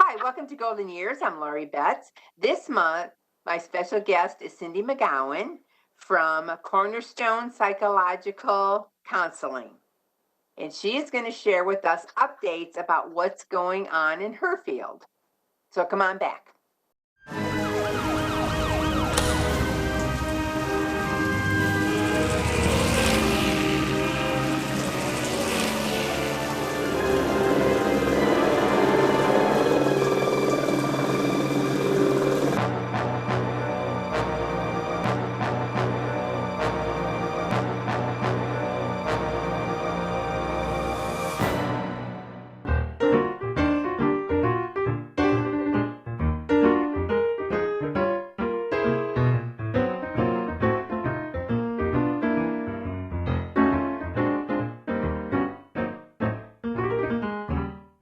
Hi, welcome to Golden Years. I'm Lori Betts. This month, my special guest is Cindy McGowan from Cornerstone Psychological Counseling. And she is going to share with us updates about what's going on in her field. So come on back.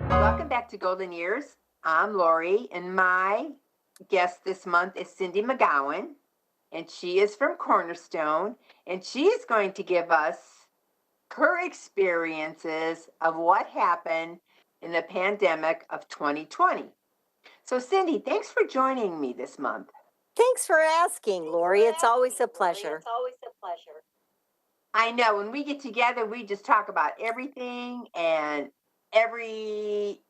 Welcome back to Golden Years. I'm Lori, and my guest this month is Cindy McGowan, and she is from Cornerstone, and she is going to give us her experiences of what happened in the pandemic of 2020. So, Cindy, thanks for joining me this month. Thanks for asking, Lori. It's always a pleasure. I know when we get together, we just talk about everything and every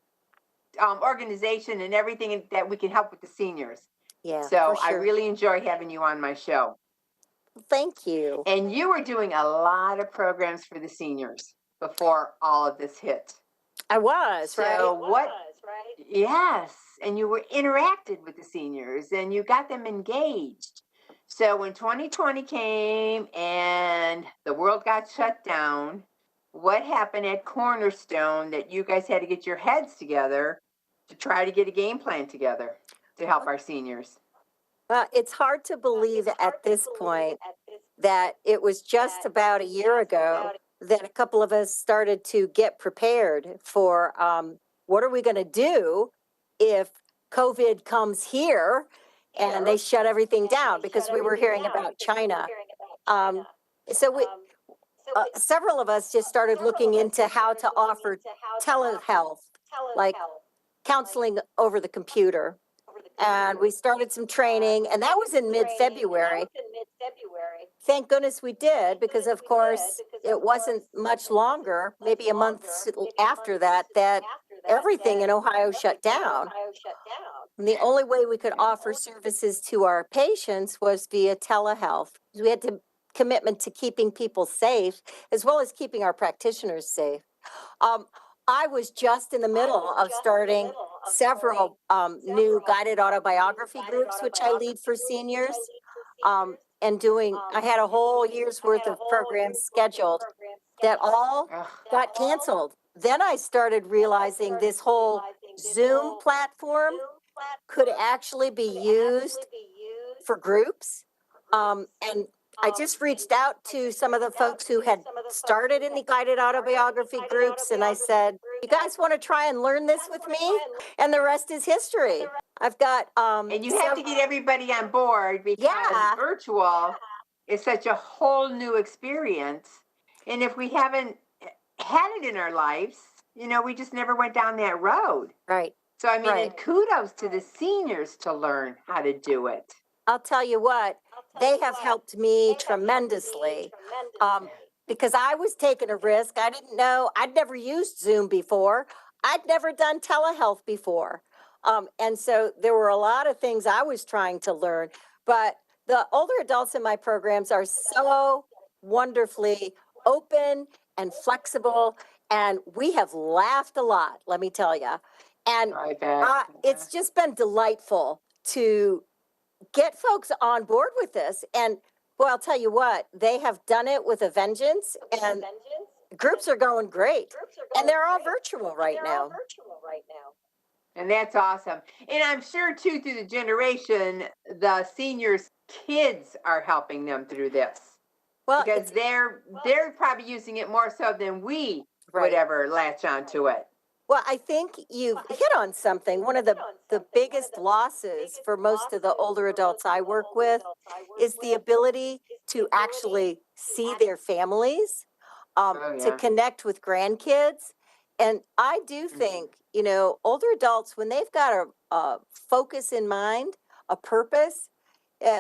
organization and everything that we can help with the seniors. Yeah, So for I sure. really enjoy having you on my show. Thank you. And you were doing a lot of programs for the seniors before all of this hit. I was, right? So what? Yes, and you were interacted with the seniors and you got them engaged. So when 2020 came and the world got shut down, what happened at Cornerstone that you guys had to get your heads together to try to get a game plan together to help our seniors? Well, it's hard to believe at this point that it was just about a year ago that a couple of us started to get prepared for what are we going to do if COVID comes here and they shut everything down, because we were hearing about China. Several of us just started looking into how to offer telehealth, like counseling over the computer. And we started some training, and that was in mid-February. Thank goodness we did, because of course it wasn't much longer, maybe a month after that, that everything in Ohio shut down. And the only way we could offer services to our patients was via telehealth. We had to commitment to keeping people safe, as well as keeping our practitioners safe. I was just in the middle of starting several new guided autobiography groups, which I lead for seniors, and I had a whole year's worth of programs scheduled that all got canceled. Then I started realizing this whole Zoom platform could actually be used for groups. And I just reached out to some of the folks who had started in the guided autobiography groups, and I said, you guys want to try and learn this with me? And the rest is history. I've got and you have to get everybody on board, because virtual is such a whole new experience. And if we haven't had it in our lives, we just never went down that road. Right. So I mean, and kudos to the seniors to learn how to do it. I'll tell you what, they have helped me tremendously, because I was taking a risk. I didn't know, I'd never used Zoom before. I'd never done telehealth before. And so there were a lot of things I was trying to learn, but the older adults in my programs are so wonderfully open and flexible, and we have laughed a lot, let me tell you. And it's just been delightful to get folks on board with this. And well, I'll tell you what, they have done it with a vengeance, and groups are going great. And they're all virtual right now. And that's awesome. And I'm sure too, through the generation, the seniors' kids are helping them through this. Well, because they're probably using it more so than we would ever latch onto it. Well, I think you've hit on something. One of the biggest losses for most of the older adults I work with is the ability to actually see their families, to connect with grandkids. And I do think, older adults, when they've got a focus in mind, a purpose,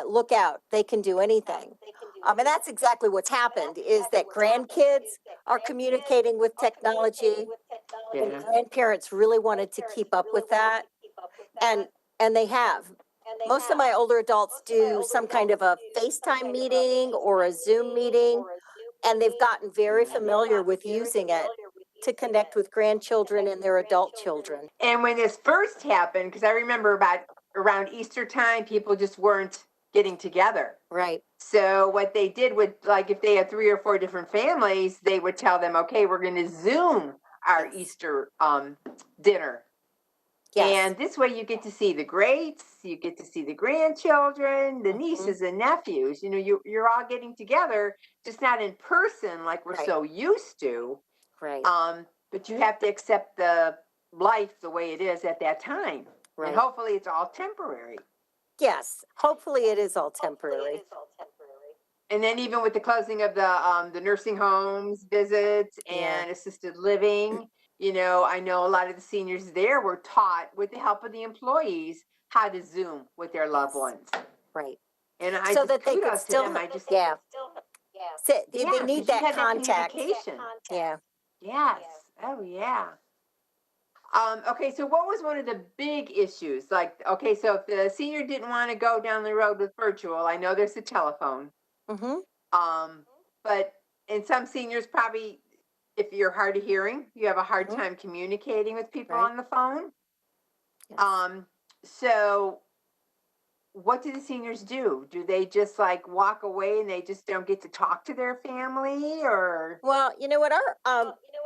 look out, they can do anything. And that's exactly what's happened is that grandkids are communicating with technology, and Yeah. grandparents really wanted to keep up with that. And and they have. Most of my older adults do some kind of a FaceTime meeting or a Zoom meeting, and they've gotten very Yeah. familiar with using it to connect with grandchildren and their adult children. And when this first happened, because I remember about around Easter time, people just weren't getting together. Right. So what they did would, like, if they had 3 or 4 different families, they would tell them, okay, we're going to Zoom our Yes. Easter dinner. Yes. And this way you get to see the greats, you get to see the grandchildren, the Mhm. nieces and nephews. You're all getting together, just not in person like we're Right. so used to. Right. But you have to accept the life the way it is at that time. Right. And hopefully it's all temporary. Yes. Hopefully it is all temporary. And then even with the closing of the nursing homes visits Yeah. and assisted living, I know a lot of the seniors there were taught with the help of the employees how to Zoom with their loved Yes. ones. Right. And I So just that they could kudos to still, them. I just yeah. So they yeah, need because you that had that contact. communication. Yeah. Yes. Oh yeah. Okay, so what was one of the big issues? Like, okay, so if the senior didn't want to go down the road with virtual, I know there's a telephone. Mm-hmm. Um, but and some seniors probably, if you're hard of hearing, you have a hard Mm-hmm. time communicating with people Right. on the phone. Yes. So what do the seniors do? Do they just like walk away and they just don't get to talk to their family, or? Well, you know what?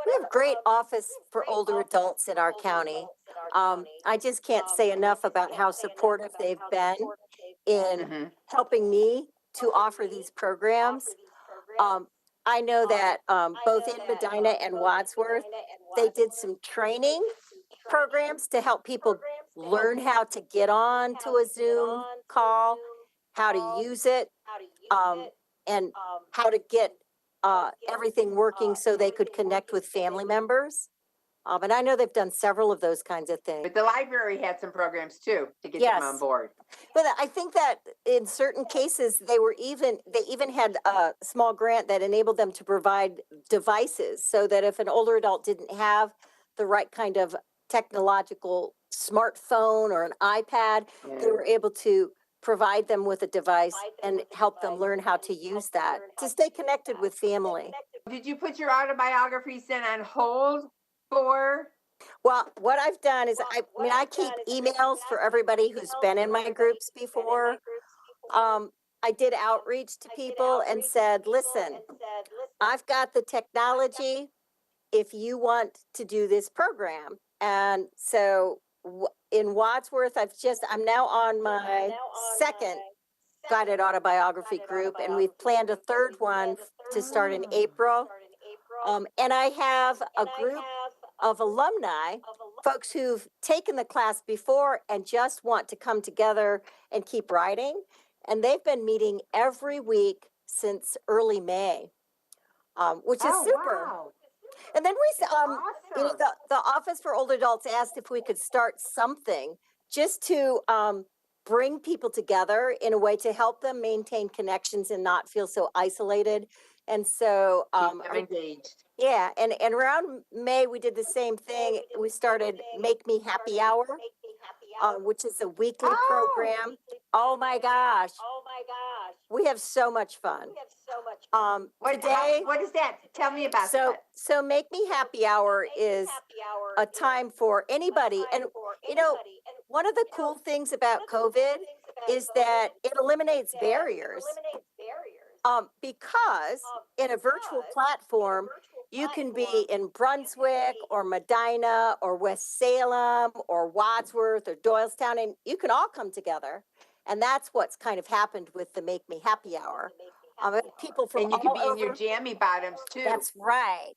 We have great office for older adults in our county. I just can't say enough about how supportive they've been in Mhm. helping me to offer these programs. Um, I know that both in Medina and Wadsworth, they did some training programs to help people learn how to get on to a Zoom call, how to use it, um, and how to get everything working so they could connect with family members. And I know they've done several of those kinds of things. But the library had some programs too to get them on Yes. board. But I think that in certain cases they even had a small grant that enabled them to provide devices so that if an older adult didn't have the right kind of technological smartphone or an iPad, they Yeah. were able to provide them with a device and help them learn how to use that to stay connected with family. Did you put your autobiographies then on hold for? Well, what I've done is I keep emails for everybody who's been in my groups before. um, I did outreach to people and said, listen, I've got the technology if you want to do this program. And so in Wadsworth, I'm now on my second guided autobiography group, and we've planned a third one to start in Oh. April. And I have a group of alumni, folks who've taken the class before and just want to come together and keep writing. And they've been meeting every week since early May, which is Oh super. wow. And then That's awesome. the Office for Older Adults asked if we could start something just to bring people together in a way to help them maintain connections and not feel so isolated. And so Keep them engaged. yeah, and around May we did the same thing. We started Make Me Happy Hour, which is a weekly Oh, program. Oh my gosh, we have so much fun. Today, what is that? Tell me about that. so Make Me Happy Hour is a time for anybody, and you know, one of the cool things about COVID is that it eliminates barriers. Because in a virtual platform, you can be in Brunswick or Medina or West Salem or Wadsworth or Doylestown, and you can all come together. And that's what's kind of happened with the Make Me Happy Hour. People from And you could all be in your over. jammy bottoms too. That's right.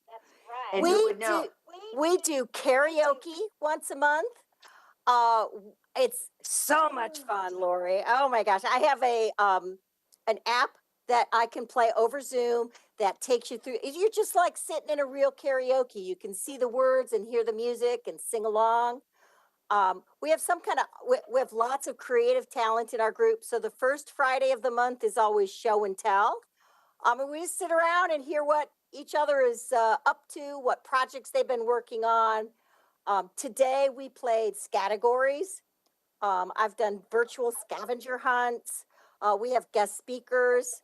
And who We would know? do we do karaoke once a month. Uh, it's so much fun, Lori. Oh my gosh, I have an app that I can play over Zoom that takes you through. You're just like sitting in a real karaoke. You can see the words and hear the music and sing along. We have we have lots of creative talent in our group. So the first Friday of the month is always show and tell. And we just sit around and hear what each other is up to, what projects they've been working on. Today we played categories. I've done virtual scavenger hunts. We have guest speakers.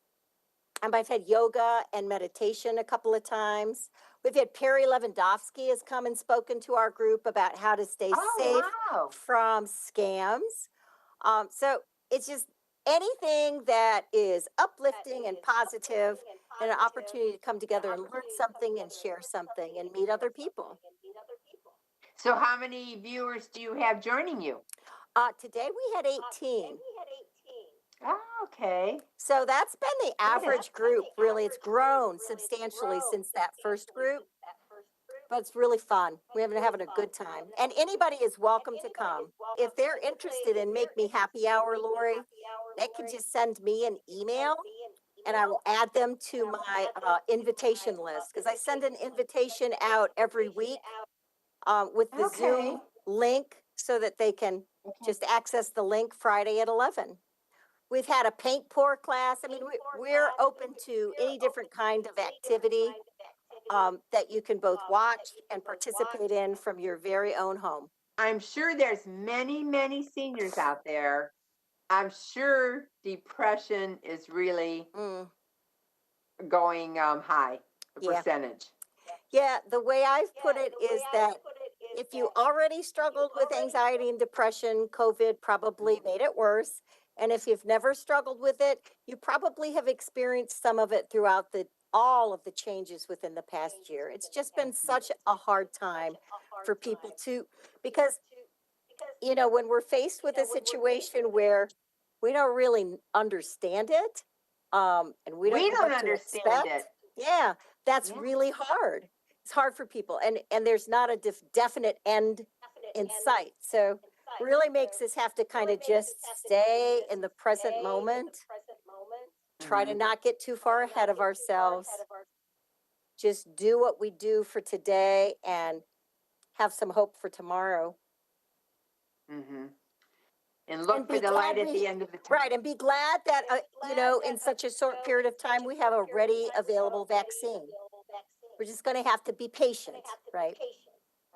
I've had yoga and meditation a couple of times. We've had Perry Lewandowski has come and spoken to our group about how to stay safe wow. from scams. So it's just anything that is uplifting and positive and an opportunity to come together and learn something and share something and meet other people. So how many viewers do you have joining you? Today we had 18. Oh, okay. So that's been the That is- average group, really. It's grown substantially since that first group, but it's really fun. We're having a good time. And anybody is welcome to come. If they're interested in Make Me Happy Hour, Lori, they can just send me an email and I will add them to my invitation list because I send an invitation out every week with the Okay. Zoom link so that they can just access the link Friday at 11. We've had a paint pour class. I mean, we're open to any different kind of activity that you can both watch and participate in from your very own home. I'm sure there's many, many seniors out there. I'm sure depression is really going high, the percentage. Yeah, the way I've put it is that if you already struggled with anxiety and depression, COVID probably made it worse. And if you've never struggled with it, you probably have experienced some of it throughout all of the changes within the past year. It's just been such a hard time for people because, when we're faced with a situation where we don't really understand it, and we don't know don't what to understand expect. it. Yeah, that's Yeah. really hard. It's hard for people, and there's not a definite end in sight. So really makes us have to kind of just stay in the present moment, try to not get too far ahead of ourselves, just do what we do for today and have some hope for tomorrow. Mm-hmm. And look And for be the light glad at the end of the tunnel. right, and be glad that, in such a short period of time, we have a ready available vaccine. We're just going to have to be patient, right?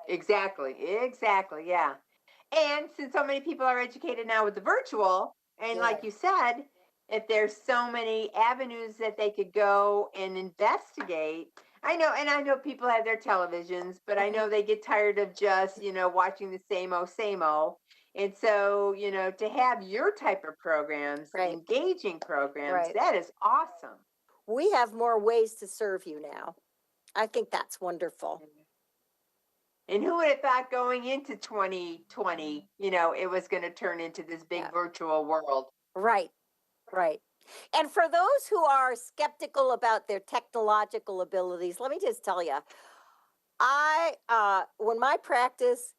Exactly. Exactly. Yeah. And since so many people are educated now with the virtual, and like you said, if there's so many avenues that they could go and investigate, I know people have their televisions, but I know they get tired of just, watching the same old. And so, to have your type of programs, Right. engaging programs, Right. that is awesome. We have more ways to serve you now. I think that's wonderful. And who would have thought going into 2020, it was going to turn into this big virtual world? Right, right. And for those who are skeptical about their technological abilities, let me just tell you, when my practice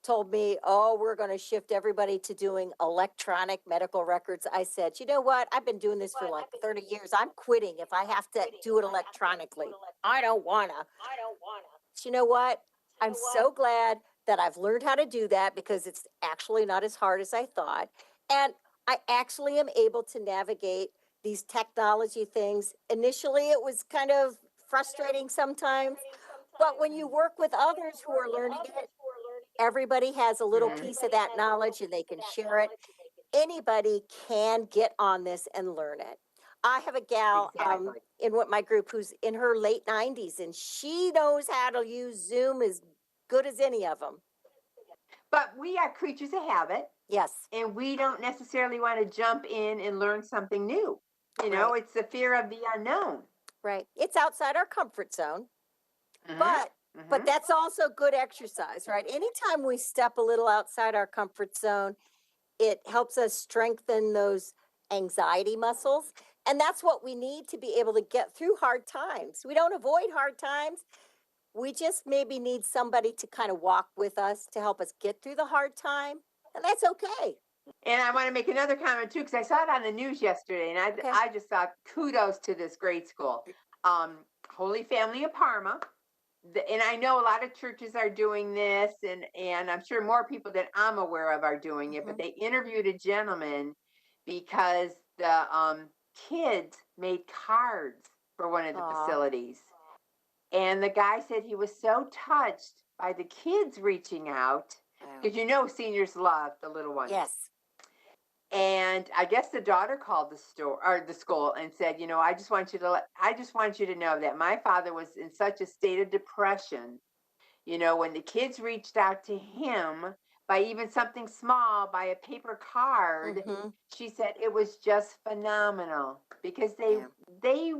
told me, oh, we're going to shift everybody to doing electronic medical records, I said, you know what? I've been doing this for like 30 years. I'm quitting if I have to do it electronically. I don't want to. But you know what? I'm so glad that I've learned how to do that because it's actually not as hard as I thought. And I actually am able to navigate these technology things. Initially, it was kind of frustrating sometimes, but when you work with others who are learning it, everybody has a little piece of that knowledge and they can share it. Anybody can get on this and learn it. I have a gal in my group who's in her late 90s and she knows how to use Zoom as good as any of them. But we are creatures of habit. Yes. And we don't necessarily want to jump in and learn something new. It's the fear of the unknown. Right. It's outside our comfort zone. But that's also good exercise, right? Anytime we step a little outside our comfort zone, it helps us strengthen those anxiety muscles. And that's what we need to be able to get through hard times. We don't avoid hard times. We just maybe need somebody to kind of walk with us to help us get through the hard time. And that's okay. And I want to make another comment too, because I saw it on the news yesterday, and I just thought kudos to this grade school. Holy Family of Parma. And I know a lot of churches are doing this, and I'm sure more people that I'm aware of are doing it. But Mhm. they interviewed a gentleman because the kids made cards for one of the Aw, facilities, and the guy said he was so touched by the kids reaching out wow. because you know seniors love the little ones. Yes. And I guess the daughter called the store or the school and said, I just want you to I just want you to know that my father was in such a state of depression. When the kids reached out to him by even something small, by a paper card, Mm-hmm. she said it was just phenomenal because Yeah. they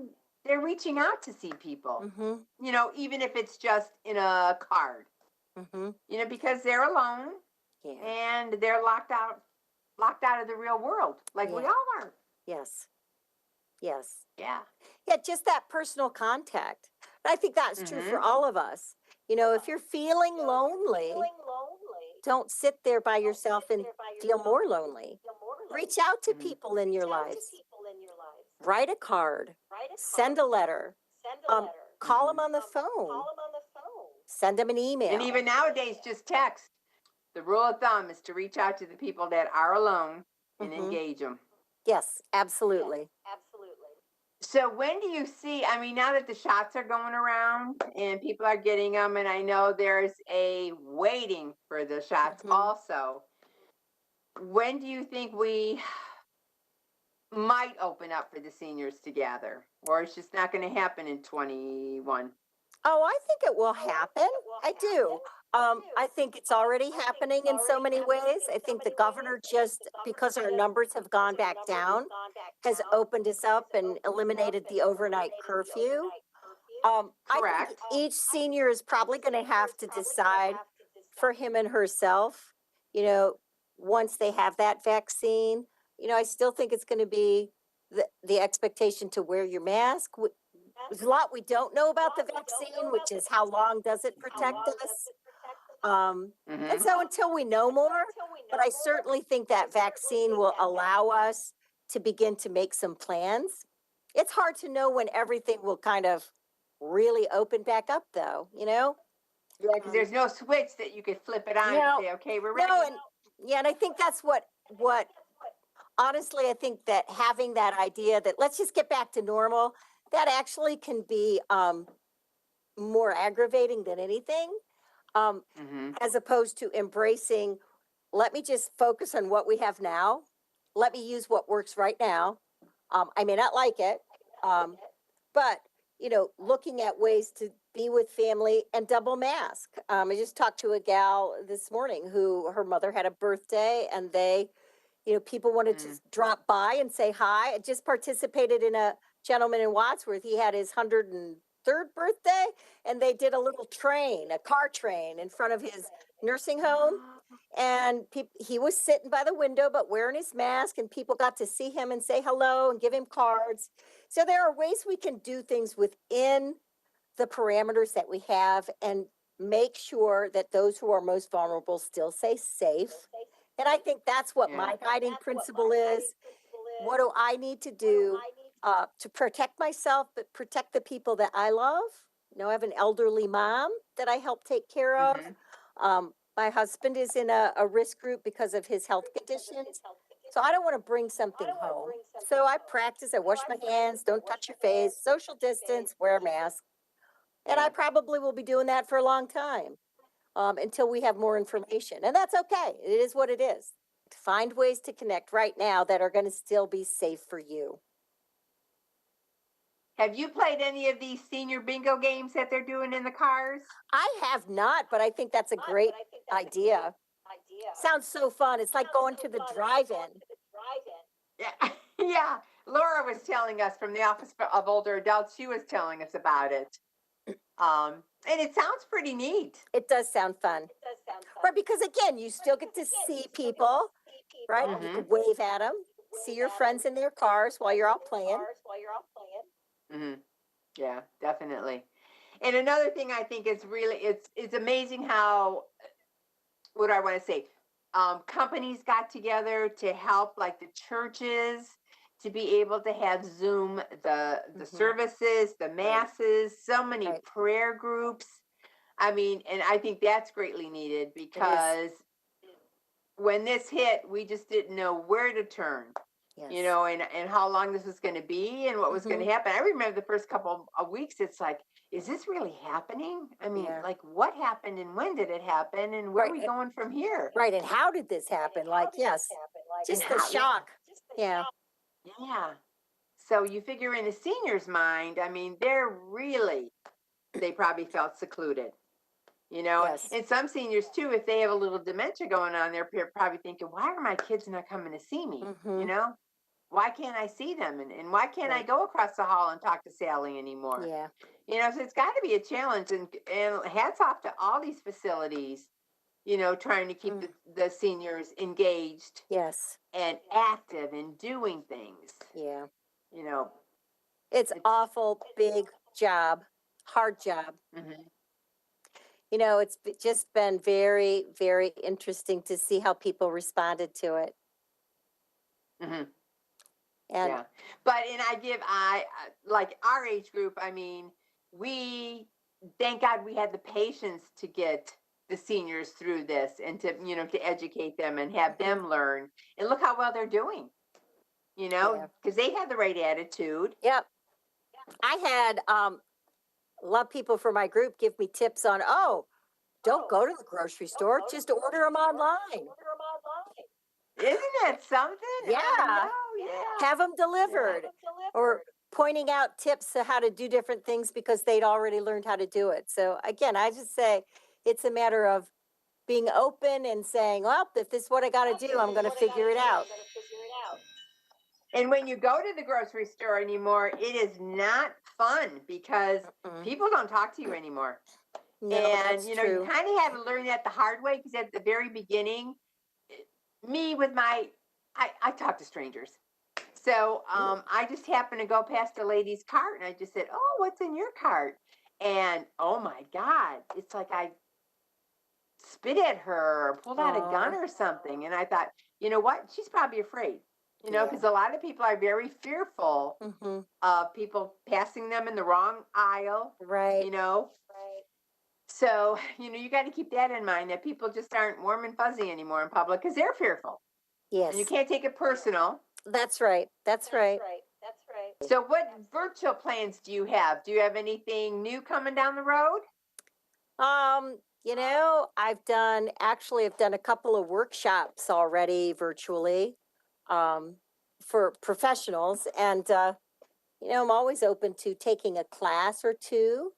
they're reaching out to see people. Mm-hmm. Even if it's just in a card. Mm-hmm. Because they're alone Yeah. and they're locked out of the real world like we Yeah. all are. Yes. Yes. Yeah. Yeah, just that personal contact. And I think that's true for Mhm. all of us. If you're feeling lonely, don't sit there by yourself and feel more lonely. Reach out to Mhm. people in your lives. Write a card. Send a letter. Call them Mhm. on the phone. Send them an And email. even nowadays just text. The rule of thumb is to reach out to the people that are alone and Hmm. engage them. Yes, absolutely. So when do you see, I mean, now that the shots are going around and people are getting them, and I know there's a waiting for the shots Hmm. also, when do you think we might open up for the seniors to gather? Or it's just not going to happen in 21? Oh, I think it will happen. I do. I think it's already happening in so many ways. I think the governor just, because our numbers have gone back down, has opened us up and eliminated the overnight curfew. I think Correct. each senior is probably going to have to decide for him and herself, you know, once they have that vaccine. I still think it's going to be the expectation to wear your mask. There's a lot we don't know about the vaccine, which is how long does it protect us? And Mm-hmm. so until we know more, but I certainly think that vaccine will allow us to begin to make some plans. It's hard to know when everything will kind of really open back up, though, you know? Yeah, because Um, there's no switch that you could flip it on and no, say, okay, we're no, ready. and yeah, and I think that's what honestly, I think that having that idea that let's just get back to normal, that actually can be more aggravating than anything, um, Mm-hmm. as opposed to embracing, let me just focus on what we have now. Let me use what works right now. I may not like it, um, but looking at ways to be with family and double mask. I just talked to a gal this morning who her mother had a birthday, and people wanted to Mm. drop by and say hi. I just participated in a gentleman in Wadsworth. He had his 103rd birthday, and they did a little train, a car train, in front of his nursing home. And he was sitting by the window, but wearing his mask, and people got to see him and say hello and give him cards. So there are ways we can do things within the parameters that we have and make sure that those who are most vulnerable still stay safe. And I think that's what Yeah. my guiding principle is. What do I need to do to protect myself, but protect the people that I love? I have an elderly mom that I help take care of. Mm-hmm. My husband is in a risk group because of his health conditions. So I don't want to bring something home. So I practice, I wash my hands, don't touch your face, social distance, wear a mask. And I Yeah. probably will be doing that for a long time, until we have more information. And that's okay. It is what it is. Find ways to connect right now that are going to still be safe for you. Have you played any of these senior bingo games that they're doing in the cars? I have not, but I think that's a great idea. Sounds so fun. It's like going to the drive in. Yeah. Yeah. Laura was telling us from the Office of Older Adults, she was telling us about it. And it sounds pretty neat. It does sound fun. Right, because again, you still get to see people, right? You Mm-hmm. can wave at them, see your friends in their cars while you're out playing. Mm-hmm. Yeah, definitely. And another thing I think is really it's amazing how, what do I want to say? Companies got together to help like the churches to be able to have Zoom, the services, the masses, so many Right. prayer groups. I mean, and I think that's greatly needed because when this hit, we just didn't know where to turn, Yes. you know, and how long this was going to be and what was going to happen. I remember the first couple of weeks, it's like, is this really happening? I mean, Yeah. like what happened and when did it happen and where are we going from here? Right. And how did this happen? Like, yes, just the shock. Yeah. Yeah. So you figure in a senior's mind, I mean, they probably felt secluded. You know, Yes. and some seniors too, if they have a little dementia going on, they're probably thinking, why are my kids not coming to see me? You know, why can't I see them? And why can't I go across the hall and talk to Sally anymore? Yeah. You know, so it's got to be a challenge. And hats off to all these facilities, you know, trying to keep the seniors engaged Yes. and active and doing things. Yeah. You know, It's awful big job, hard job. You know, it's just been very, very interesting to see how people responded to it. And yeah, but and I like our age group. I mean, we thank God we had the patience to get the seniors through this and to to educate them and have them learn. And look how well they're doing. You know, because they had the right attitude. Yep. I had a lot of people from my group give me tips on, don't go to the grocery store, just order them online. Isn't that something? Yeah. I know, yeah. Have them delivered. Or pointing out tips to how to do different things because they'd already learned how to do it. So again, I just say it's a matter of being open and saying, well, if this is what I got to do, I'm going to figure it out. And when you go to the grocery store anymore, it is not fun because people don't talk to you anymore. No, And that's you true. kind of had to learn that the hard way because at the very beginning, me with I talk to strangers. So I just happened to go past a lady's cart and I just said, "Oh, what's in your cart?" And oh my God, it's like I spit at her or pulled out a gun or something. And I thought, you know what? She's probably afraid. You know, because a lot of people are very fearful of people passing them in the wrong aisle. Right. You know. Right. So, you got to keep that in mind that people just aren't warm and fuzzy anymore in public because they're fearful. Yes. And you can't take it personal. That's right. That's right. That's right. So what virtual plans do you have? Do you have anything new coming down the road? I've done a couple of workshops already virtually for professionals. And, I'm always open to taking a class or two.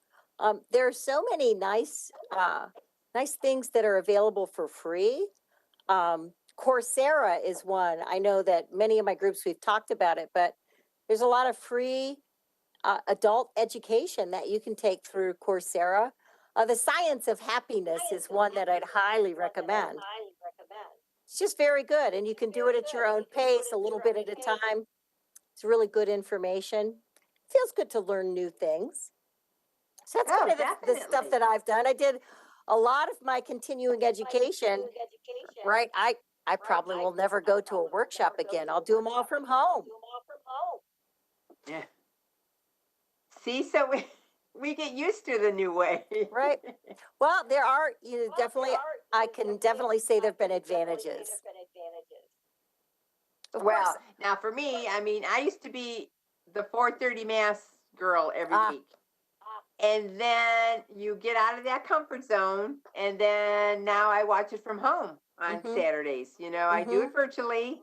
There are so many nice things that are available for free. Coursera is one. I know that many of my groups, we've talked about it, but there's a lot of free adult education that you can take through Coursera. The Science of Happiness is one that I'd highly recommend. It's just very good, and you can do it at your own pace, a little bit at a time. It's really good information. Feels good to learn new things. So that's kind of the stuff that I've done. I did a lot of my continuing education, right? I probably will never go to a workshop again. I'll do them all from home. Yeah. See, so we get used to the new way. Right. Well, there are I can definitely say there've been advantages. Well, now for me, I mean, I used to be the 4:30 mass girl every week. And then you get out of that comfort zone, and then now I watch it from home on Saturdays. I do it virtually,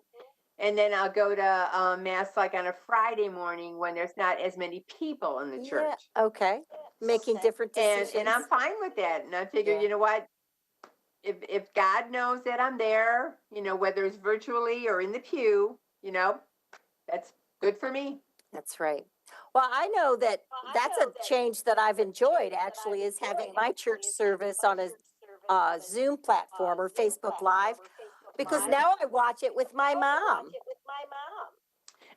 and then I'll go to mass like on a Friday morning when there's not as many people in the church. Yeah, okay. Making different decisions. And I'm fine with that. And I figure, you know what? If God knows that I'm there, whether it's virtually or in the pew, that's good for me. That's right. Well, I know that that's a change that I've enjoyed actually is having my church service on a Zoom platform or Facebook Live because now I watch it with my mom.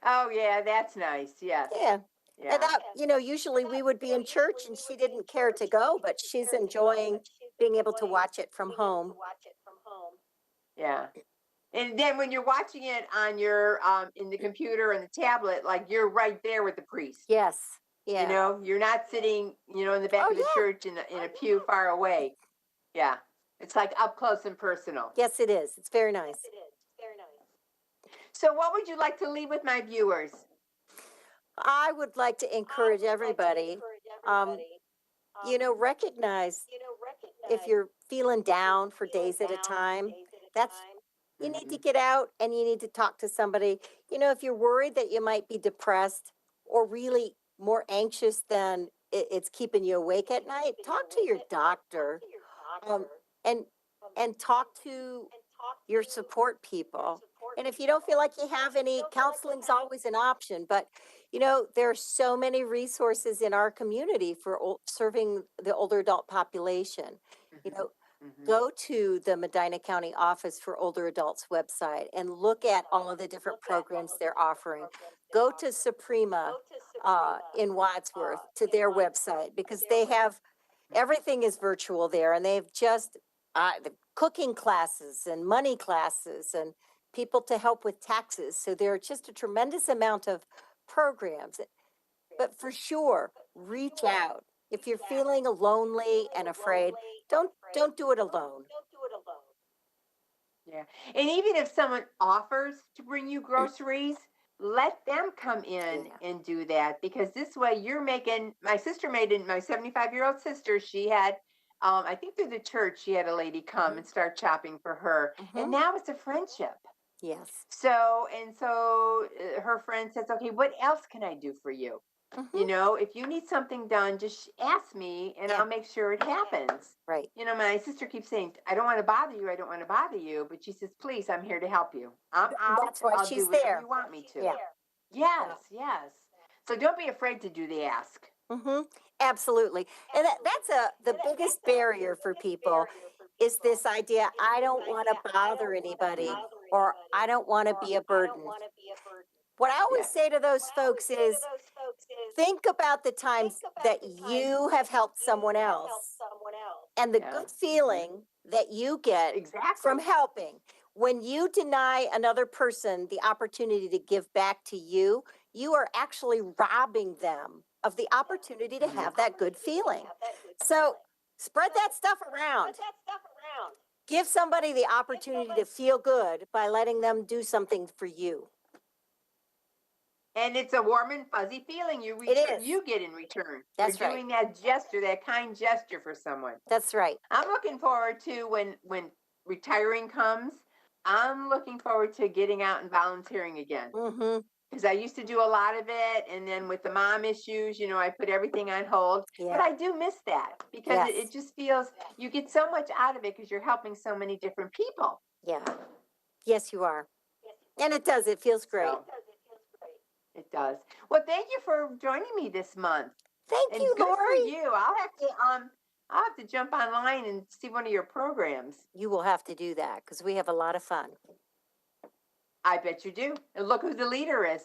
Oh yeah, that's nice. Yes. Yeah. And that, usually we would be in church and she didn't care to go, but she's enjoying being able to watch it from home. Yeah. And then when you're watching it on your in the computer and the tablet, like you're right there with the priest. Yes. You Yeah. know, you're not sitting, you know, in the back Oh, of the yeah. church in a pew far away. Yeah. It's like up close and personal. Yes, it is. It's very nice. So what would you like to leave with my viewers? I would like to encourage everybody, recognize if you're feeling down for days at a time, that's you need to get out and you need to talk to somebody. If you're worried that you might be depressed or really more anxious than it's keeping you awake at night, talk to your doctor, um, and talk to your support people. And if you don't feel like you have any, counseling's always an option. But there are so many resources in our community for serving the older adult population. You know, go to the Medina County Office for Older Adults website and look at all of the different programs they're offering. Go to Suprema in Wadsworth to their website because they have everything is virtual there, and they've just the cooking classes and money classes and people to help with taxes. So there are just a tremendous amount of programs. But for sure, reach out. If you're feeling lonely and afraid, don't do it alone. Yeah. And even if someone offers to bring you groceries, let them come in Yeah. and do that, because this way you're making, my sister made it, my 75-year-old sister, she had, I think through the church, she had a lady come and start shopping for her. And now it's a friendship. Yes. So her friend says, okay, what else can I do for you? You know, if you need something done, just ask me and Yeah. I'll make sure it happens. Right. You know, my sister keeps saying, I don't want to bother you. I don't want to bother you. But she says, please, I'm here to help you. I'm out. That's why I'll she's do whatever there. you want me to. Yeah. Yes, yes. So don't be afraid to do the ask. Absolutely. And that's the biggest barrier for people is this idea, I don't want to bother anybody or I don't want to be a burden. What I always say to those folks is think about the times that you have helped someone else and the good feeling that you get from helping. When you deny another person the opportunity to give back to you, you are actually robbing them of the opportunity to have that good feeling. So spread that stuff around. Give somebody the opportunity to feel good by letting them do something for you. And it's a warm and fuzzy feeling you get in return. That's for right. doing that gesture, that kind gesture for someone. That's right. I'm looking forward to when retiring comes. I'm looking forward to getting out and volunteering again. Because I used to do a lot of it, and then with the mom issues, you know, I put everything on hold. Yeah. But I do miss that because Yes. it just feels you get so much out of it because you're helping so many different people. Yeah. Yes, you are. And it does. It feels great. So, it does. Well, thank you for joining me this month. Thank And you, good Lori. for you. I'll have to jump online and see one of your programs. You will have to do that because we have a lot of fun. I bet you do. And look who the leader is.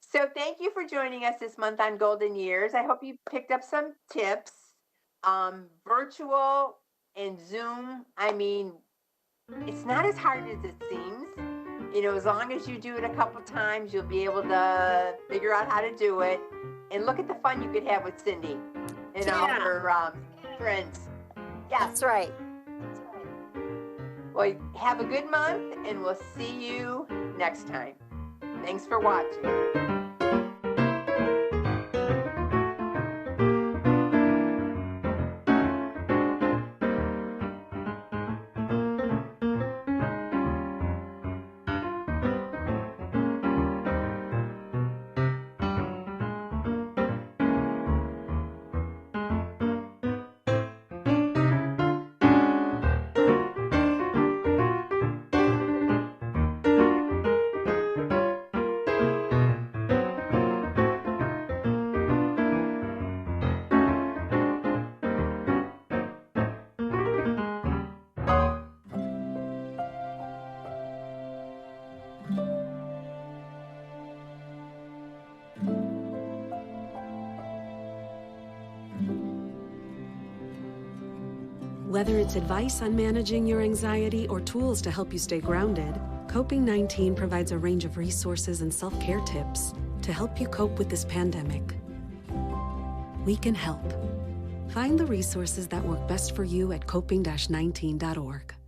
So thank you for joining us this month on Golden Years. I hope you picked up some tips. Virtual and Zoom, I mean, it's not as hard as it seems. You know, as long as you do it a couple times, you'll be able to figure out how to do it. And look at the fun you could have with Cindy and all her friends. Yes. That's right. Well, have a good month, and we'll see you next time. Thanks for watching. Whether it's advice on managing your anxiety or tools to help you stay grounded, Coping-19 provides a range of resources and self-care tips to help you cope with this pandemic. We can help. Find the resources that work best for you at coping-19.org.